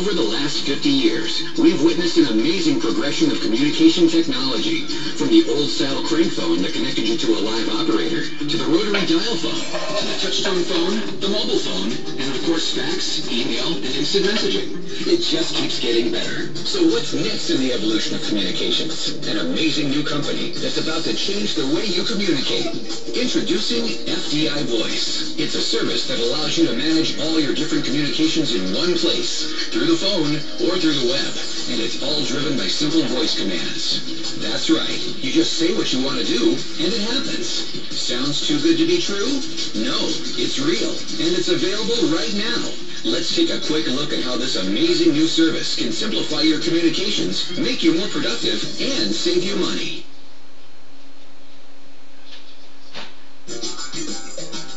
Over the last 50 years, we've witnessed an amazing progression of communication technology. From the old-style crank phone that connected you to a live operator, to the rotary dial phone, to the touch-tone phone, the mobile phone, and of course fax, email, and instant messaging. It just keeps getting better. So what's next in the evolution of communications? An amazing new company that's about to change the way you communicate. Introducing FDI Voice. It's a service that allows you to manage all your different communications in one place, through the phone or through the web. And it's all driven by simple voice commands. That's right. You just say what you want to do, and it happens. Sounds too good to be true? No, it's real, and it's available right now. Let's take a quick look at how this amazing new service can simplify your communications, make you more productive, and save you money.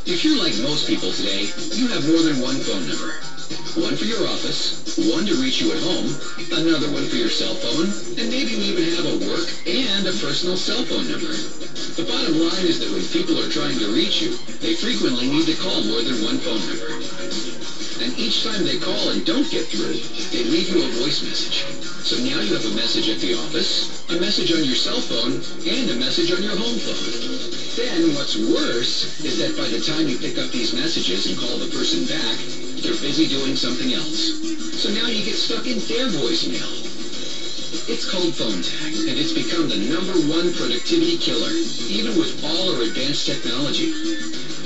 If you're like most people today, you have more than one phone number. One for your office, one to reach you at home, another one for your cell phone, and maybe you even have a work and a personal cell phone number. The bottom line is that when people are trying to reach you, they frequently need to call more than one phone number. And each time they call and don't get through, they leave you a voice message. So now you have a message at the office, a message on your cell phone, and a message on your home phone. Then what's worse is that by the time you pick up these messages and call the person back, they're busy doing something else. So now you get stuck in their voicemail. It's called phone tag, and it's become the #1 productivity killer, even with all our advanced technology.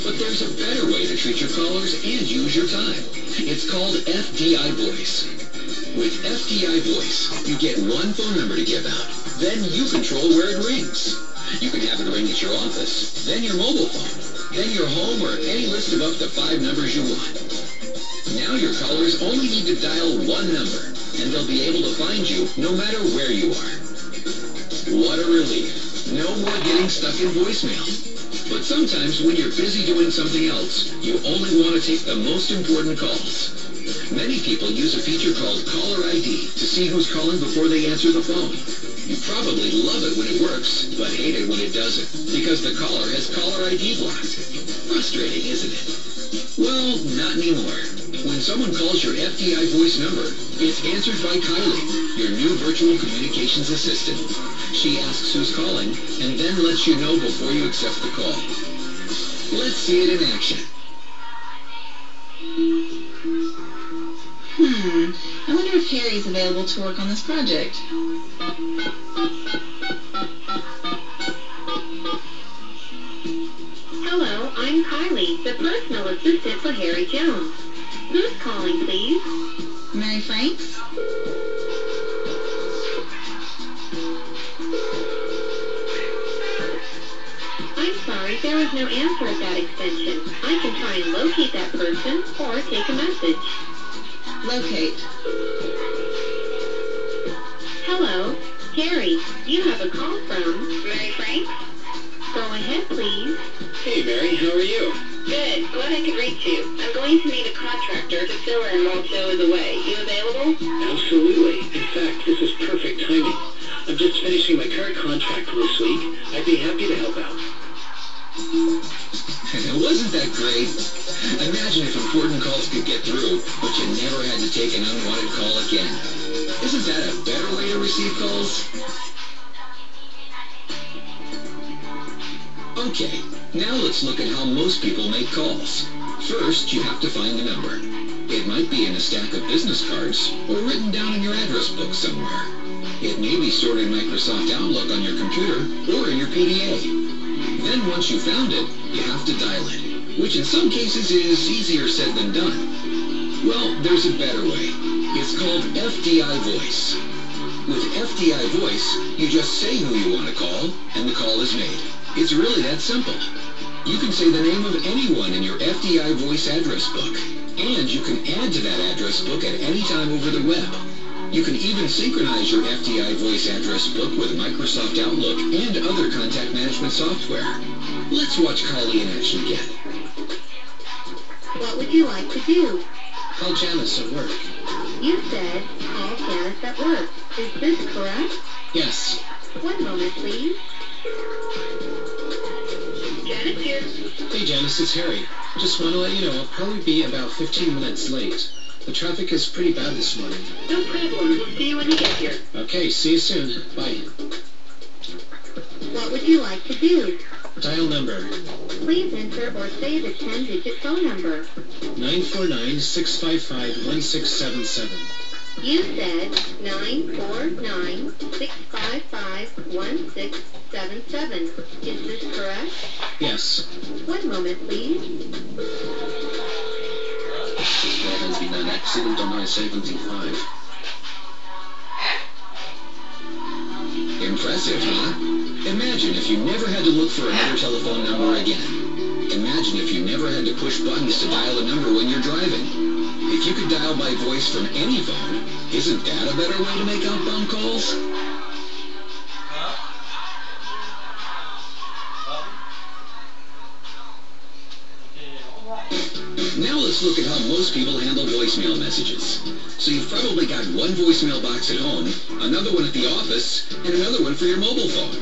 But there's a better way to treat your callers and use your time. It's called FDI Voice. With FDI Voice, you get one phone number to give out. Then you control where it rings. You can have it ring at your office, then your mobile phone, then your home, or any list of up to 5 numbers you want. Now your callers only need to dial one number, and they'll be able to find you no matter where you are. What a relief. No more getting stuck in voicemail. But sometimes when you're busy doing something else, you only want to take the most important calls. Many people use a feature called Caller ID to see who's calling before they answer the phone. You probably love it when it works, but hate it when it doesn't, because the caller has caller ID blocked. Frustrating, isn't it? Well, not anymore. When someone calls your FDI voice number, it's answered by Kylee, your new virtual communications assistant. She asks who's calling, and then lets you know before you accept the call. Let's see it in action. I wonder if Harry's available to work on this project. Hello, I'm Kylee, the personal assistant for Harry Jones. Who's calling, please? Mary Franks? I'm sorry, there is no answer at that extension. I can try and locate that person or take a message. Locate. Hello, Harry, you have a call from Mary Franks? Go ahead, please. Hey, Mary, how are you? Good, glad I could reach you. I'm going to need a contractor to fill in while Joe is away. You available? Absolutely. In fact, this is perfect timing. I'm just finishing my current contract for this week. I'd be happy to help out. Wasn't that great? Imagine if important calls could get through, but you never had to take an unwanted call again. Isn't that a better way to receive calls? Okay, now let's look at how most people make calls. First, you have to find the number. It might be in a stack of business cards, or written down in your address book somewhere. It may be stored in Microsoft Outlook on your computer, or in your PDA. Then once you found it, you have to dial it, which in some cases is easier said than done. Well, there's a better way. It's called FDI Voice. With FDI Voice, you just say who you want to call, and the call is made. It's really that simple. You can say the name of anyone in your FDI Voice address book, and you can add to that address book at any time over the web. You can even synchronize your FDI Voice address book with Microsoft Outlook and other contact management software. Let's watch Kylee in action again. What would you like to do? Call Janice at work. You said call Janice at work. Is this correct? Yes. One moment, please. Janice here. Hey Janice, it's Harry. Just want to let you know I'll probably be about 15 minutes late. The traffic is pretty bad this morning. No problem. We'll see you when you get here. Okay, see you soon. Bye. What would you like to do? Dial number Please enter or say the 10-digit phone number. 949-655-1677. You said 949-655-1677. Is this correct? Yes. One moment, please. There has been an accident on I-75. Impressive, huh? Imagine if you never had to look for another telephone number again. Imagine if you never had to push buttons to dial a number when you're driving. If you could dial by voice from any phone, isn't that a better way to make outbound calls? Now let's look at how most people handle voicemail messages. So you've probably got one voicemail box at home, another one at the office, and another one for your mobile phone.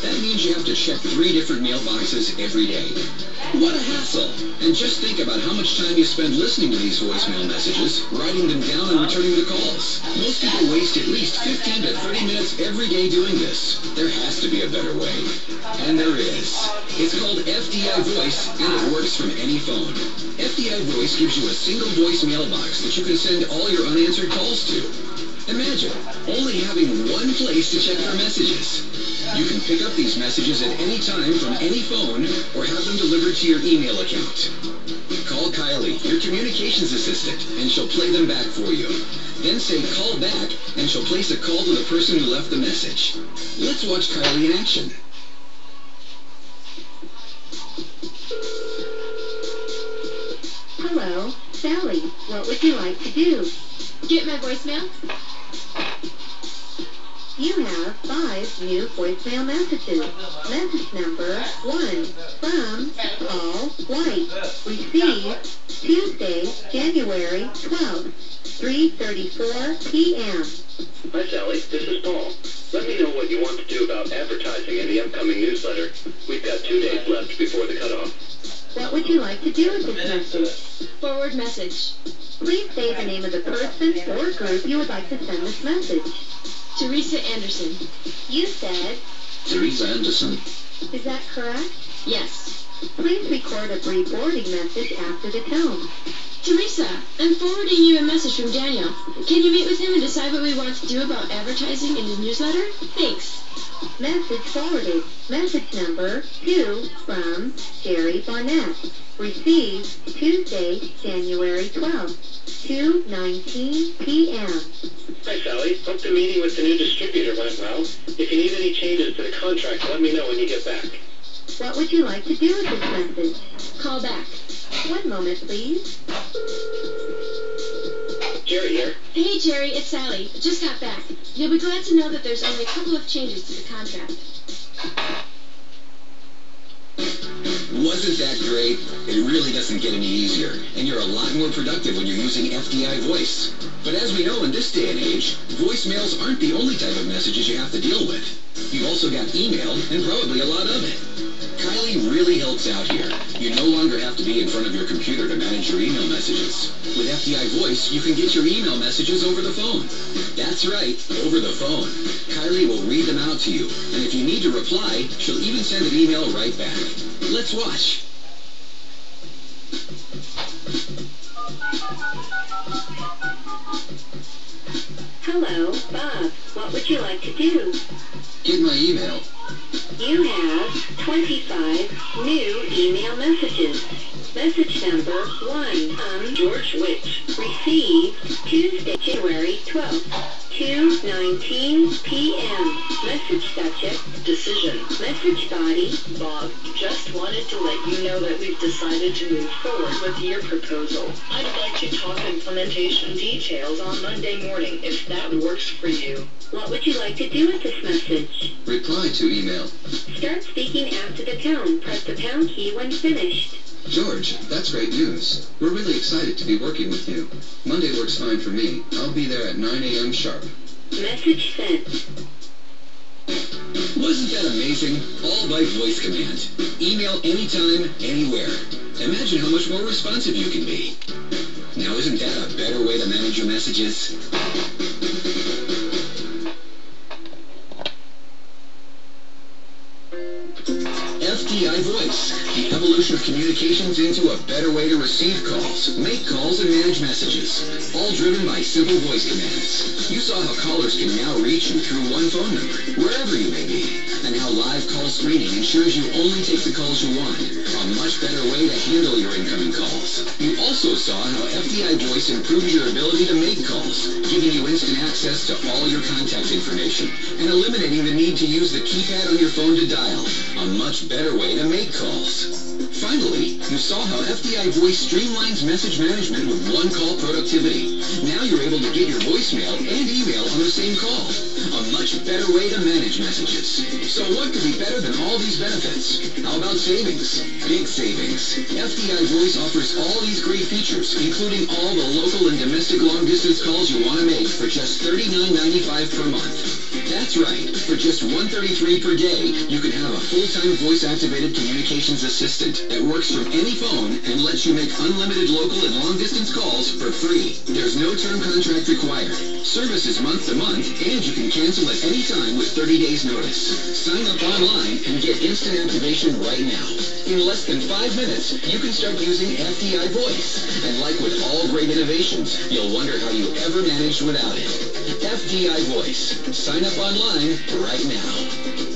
That means you have to check 3 different mailboxes every day. What a hassle! And just think about how much time you spend listening to these voicemail messages, writing them down, and returning the calls. Most people waste at least 15 to 30 minutes every day doing this. There has to be a better way. And there is. It's called FDI Voice, and it works from any phone. FDI Voice gives you a single voice mailbox that you can send all your unanswered calls to. Imagine only having one place to check for messages. You can pick up these messages at any time from any phone or have them delivered to your email account. Call Kylee, your communications assistant, and she'll play them back for you. Then say call back, and she'll place a call to the person who left the message. Let's watch Kylee in action. Hello, Sally. What would you like to do? Get my voicemail? You have 5 new voicemail messages. Message number 1 from Paul White. Received Tuesday, January 12th, 3:34 p.m. Hi, Sally. This is Paul. Let me know what you want to do about advertising in the upcoming newsletter. We've got 2 days left before the cutoff. What would you like to do with this message? Forward message. Please say the name of the person or group you would like to send this message. Teresa Anderson. You said, Teresa Anderson. is that correct? Yes. Please record a brief forwarding message after the tone. Teresa, I'm forwarding you a message from Daniel. Can you meet with him and decide what we want to do about advertising in his newsletter? Thanks. Message forwarded. Message number 2 from Jerry Barnett. Received Tuesday, January 12th, 2:19 p.m. Hi, Sally. Hope the meeting with the new distributor went well. If you need any changes to the contract, let me know when you get back. What would you like to do with this message? Call back. One moment, please. Jerry here. Hey, Jerry, it's Sally. Just got back. You'll be glad to know that there's only a couple of changes to the contract. Wasn't that great? It really doesn't get any easier, and you're a lot more productive when you're using FDI Voice. But as we know in this day and age, voicemails aren't the only type of messages you have to deal with. You've also got email, and probably a lot of it. Kylee really helps out here. You no longer have to be in front of your computer to manage your email messages. With FDI Voice, you can get your email messages over the phone. That's right, over the phone. Kylee will read them out to you, and if you need to reply, she'll even send an email right back. Let's watch. Hello, Bob. What would you like to do? Get my email. You have 25 new email messages. Message number 1 from George Witch. Received Tuesday, January 12th, 2:19 p.m. Message subject, decision. Message body, Bob, just wanted to let you know that we've decided to move forward with your proposal. I'd like to talk implementation details on Monday morning, if that works for you. what would you like to do with this message? Reply to email. Start speaking after the tone. Press the pound key when finished. George, that's great news. We're really excited to be working with you. Monday works fine for me. I'll be there at 9 a.m. sharp. Message sent. Wasn't that amazing? All by voice command. Email anytime, anywhere. Imagine how much more responsive you can be. Now isn't that a better way to manage your messages? FDI Voice, the evolution of communications into a better way to receive calls, make calls, and manage messages, all driven by simple voice commands. You saw how callers can now reach you through one phone number, wherever you may be, and how live call screening ensures you only take the calls you want, a much better way to handle your incoming calls. You also saw how FDI Voice improves your ability to make calls, giving you instant access to all your contact information, and eliminating the need to use the keypad on your phone to dial, a much better way to make calls. Finally, you saw how FDI Voice streamlines message management with one-call productivity. Now you're able to get your voicemail and email on the same call. A much better way to manage messages. So what could be better than all these benefits? How about savings? Big savings. FDI Voice offers all these great features, including all the local and domestic long-distance calls you want to make for just $39.95 per month. That's right. For just $133 per day, you can have a full-time voice-activated communications assistant that works from any phone and lets you make unlimited local and long-distance calls for free. There's no term contract required. Service is month to month, and you can cancel at any time with 30 days notice. Sign up online and get instant activation right now. In less than 5 minutes, you can start using FDI Voice. And like with all great innovations, you'll wonder how you ever managed without it. FDI Voice. Sign up online right now.